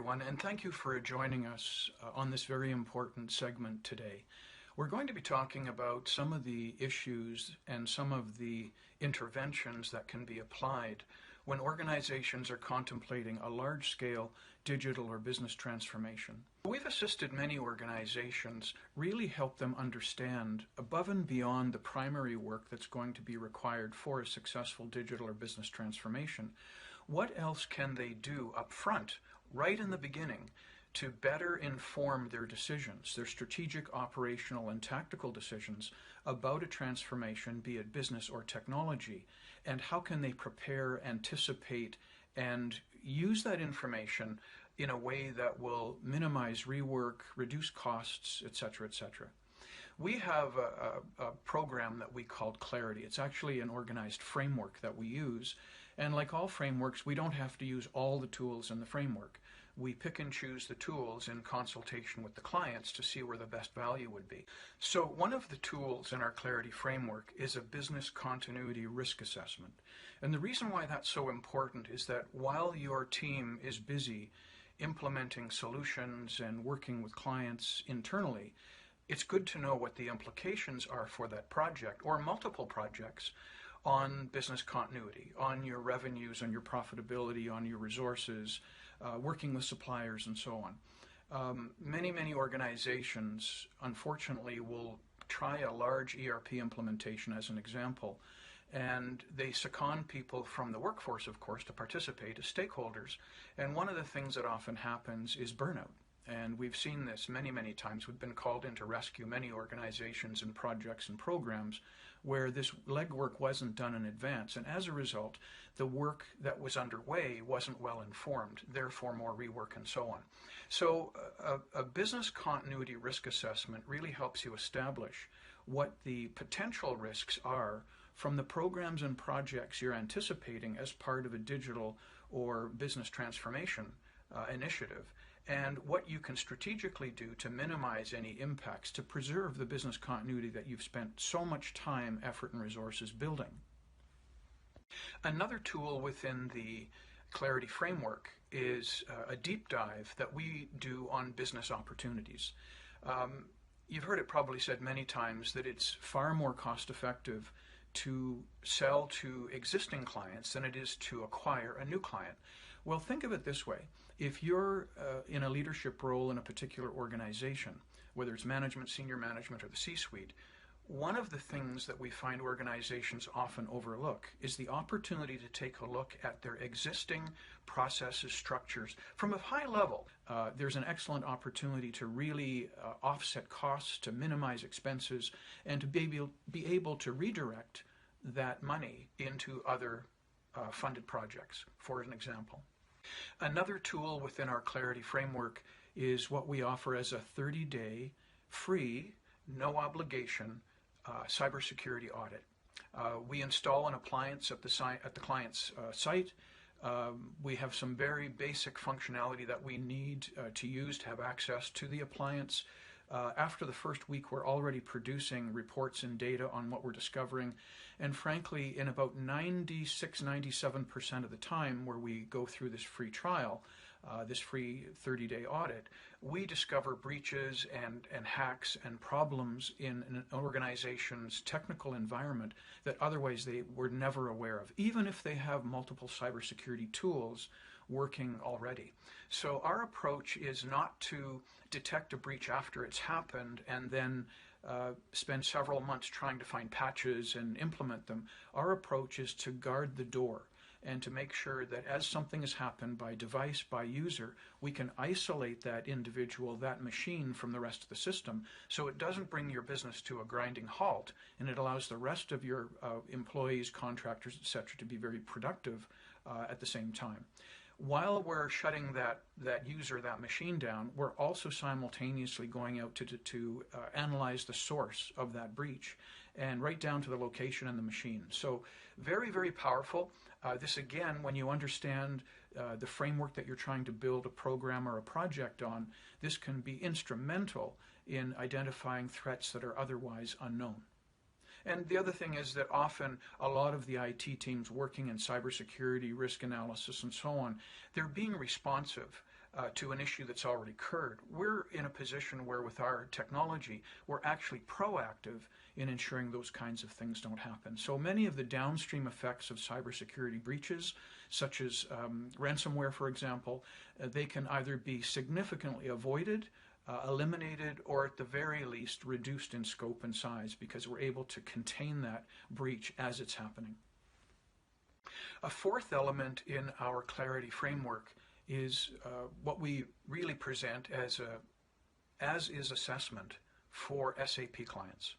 everyone, and thank you for joining us on this very important segment today. We're going to be talking about some of the issues and some of the interventions that can be applied when organizations are contemplating a large-scale digital or business transformation. We've assisted many organizations really help them understand, above and beyond the primary work that's going to be required for a successful digital or business transformation, what else can they do up front, right in the beginning, to better inform their decisions, their strategic, operational, and tactical decisions about a transformation, be it business or technology, and how can they prepare, anticipate, and use that information in a way that will minimize rework, reduce costs, etc., etc. We have a program that we called Clarity. It's actually an organized framework that we use, and like all frameworks, we don't have to use all the tools in the framework. We pick and choose the tools in consultation with the clients to see where the best value would be. So one of the tools in our Clarity framework is a business continuity risk assessment. And the reason why that's so important is that while your team is busy implementing solutions and working with clients internally, it's good to know what the implications are for that project or multiple projects on business continuity, on your revenues, on your profitability, on your resources, working with suppliers, and so on. Many organizations, unfortunately, will try a large ERP implementation as an example, and they second people from the workforce, of course, to participate as stakeholders. And one of the things that often happens is burnout. And we've seen this many times. We've been called in to rescue many organizations and projects and programs where this legwork wasn't done in advance. And as a result, the work that was underway wasn't well informed, therefore more rework and so on. So a business continuity risk assessment really helps you establish what the potential risks are from the programs and projects you're anticipating as part of a digital or business transformation initiative, and what you can strategically do to minimize any impacts to preserve the business continuity that you've spent so much time, effort, and resources building. Another tool within the Clarity framework is a deep dive that we do on business opportunities. You've heard it probably said many times that it's far more cost-effective to sell to existing clients than it is to acquire a new client. Well, think of it this way. If you're in a leadership role in a particular organization, whether it's management, senior management, or the C-suite, one of the things that we find organizations often overlook is the opportunity to take a look at their existing processes, structures. From a high level, there's an excellent opportunity to really offset costs, to minimize expenses, and to be able to redirect that money into other funded projects, for an example. Another tool within our Clarity framework is what we offer as a 30-day free, no obligation cybersecurity audit. We install an appliance at the client's site. We have some very basic functionality that we need to use to have access to the appliance. After the first week, we're already producing reports and data on what we're discovering. And frankly, in about 96-97% of the time where we go through this free trial, this free 30-day audit, we discover breaches and hacks and problems in an organization's technical environment that otherwise they were never aware of, even if they have multiple cybersecurity tools working already. So our approach is not to detect a breach after it's happened and then spend several months trying to find patches and implement them. Our approach is to guard the door and to make sure that as something has happened by device, by user, we can isolate that individual, that machine from the rest of the system so it doesn't bring your business to a grinding halt, and it allows the rest of your employees, contractors, etc. to be very productive at the same time. While we're shutting that user, that machine down, we're also simultaneously going out to analyze the source of that breach and right down to the location and the machine. So very powerful. This again, when you understand the framework that you're trying to build a program or a project on, this can be instrumental in identifying threats that are otherwise unknown. And the other thing is that often a lot of the IT teams working in cybersecurity, risk analysis, and so on, they're being responsive to an issue that's already occurred. We're in a position where with our technology, we're actually proactive in ensuring those kinds of things don't happen. So many of the downstream effects of cybersecurity breaches, such as ransomware, for example, they can either be significantly avoided, eliminated, or at the very least reduced in scope and size because we're able to contain that breach as it's happening. A fourth element in our clarity framework is what we really present as a as-is assessment for SAP clients.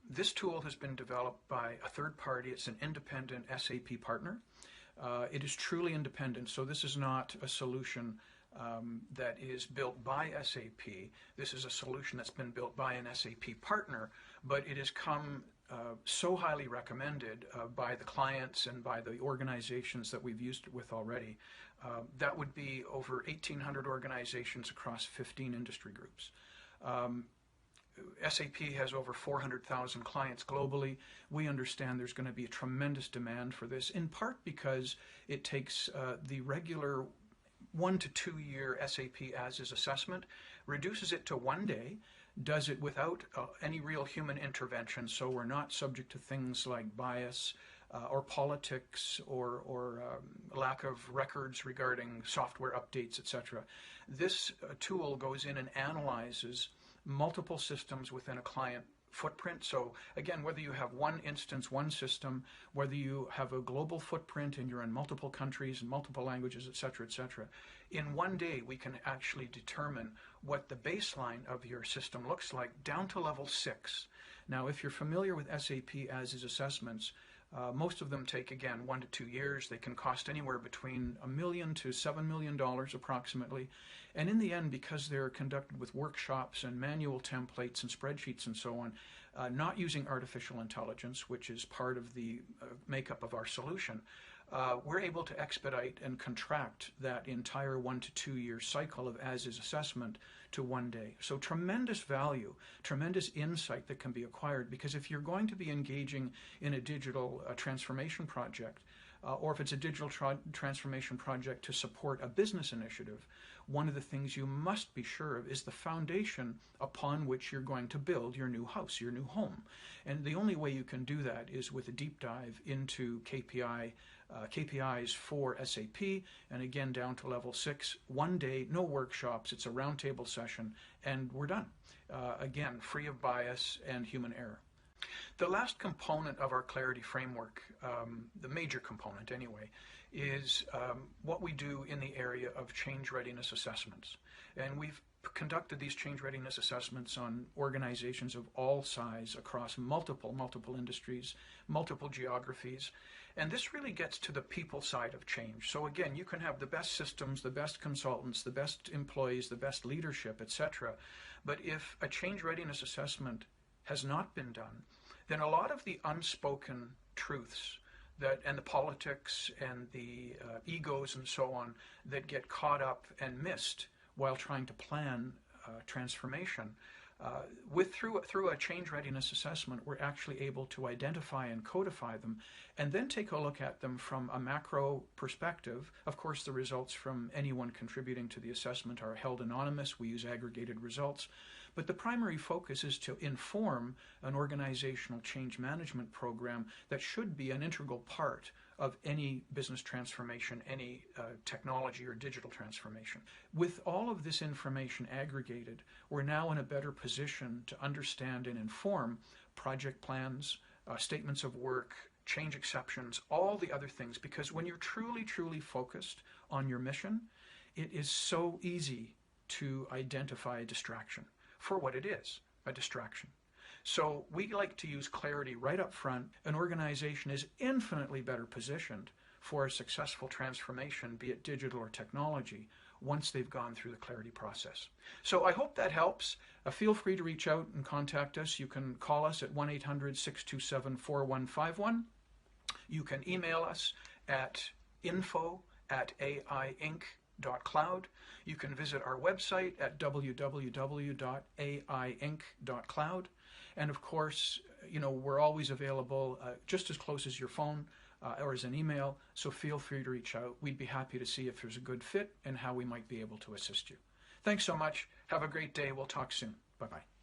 This tool has been developed by a third party. It's an independent SAP partner. It is truly independent, so this is not a solution that is built by SAP. This is a solution that's been built by an SAP partner, but it has come so highly recommended by the clients and by the organizations that we've used it with already. That would be over 1,800 organizations across 15 industry groups. SAP has over 400,000 clients globally. We understand there's going to be a tremendous demand for this, in part because it takes the regular 1 to 2 year SAP as-is assessment, reduces it to 1 day, does it without any real human intervention, so we're not subject to things like bias or politics or lack of records regarding software updates, etc. This tool goes in and analyzes multiple systems within a client footprint. So again, whether you have one instance, one system, whether you have a global footprint and you're in multiple countries and multiple languages, etc., etc., in 1 day we can actually determine what the baseline of your system looks like down to level 6. Now, if you're familiar with SAP as-is assessments, most of them take, again, 1 to 2 years. They can cost anywhere between $1 million to $7 million approximately. And in the end, because they're conducted with workshops and manual templates and spreadsheets and so on, not using artificial intelligence, which is part of the makeup of our solution, we're able to expedite and contract that entire 1 to 2 year cycle of as-is assessment to 1 day. So tremendous value, tremendous insight that can be acquired, because if you're going to be engaging in a digital transformation project, or if it's a digital transformation project to support a business initiative, one of the things you must be sure of is the foundation upon which you're going to build your new house, your new home. And the only way you can do that is with a deep dive into KPIs for SAP, and again down to level 6, 1 day, no workshops, it's a roundtable session, and we're done. Again, free of bias and human error. The last component of our clarity framework, the major component anyway, is what we do in the area of change readiness assessments. And we've conducted these change readiness assessments on organizations of all size across multiple industries, multiple geographies. And this really gets to the people side of change. So again, you can have the best systems, the best consultants, the best employees, the best leadership, etc. But if a change readiness assessment has not been done, then a lot of the unspoken truths and the politics and the egos and so on that get caught up and missed while trying to plan transformation, through a change readiness assessment, we're actually able to identify and codify them and then take a look at them from a macro perspective. Of course, the results from anyone contributing to the assessment are held anonymous. We use aggregated results. But the primary focus is to inform an organizational change management program that should be an integral part of any business transformation, any technology or digital transformation. With all of this information aggregated, we're now in a better position to understand and inform project plans, statements of work, change exceptions, all the other things, because when you're truly focused on your mission, it is so easy to identify a distraction for what it is, a distraction. So we like to use clarity right up front. An organization is infinitely better positioned for a successful transformation, be it digital or technology, once they've gone through the clarity process. So I hope that helps. Feel free to reach out and contact us. You can call us at 1-800-627-4151. You can email us at info@aiinc.cloud. You can visit our website at www.aiinc.cloud. And of course, we're always available just as close as your phone or as an email, so feel free to reach out. We'd be happy to see if there's a good fit and how we might be able to assist you. Thanks so much. Have a great day. We'll talk soon. Bye-bye.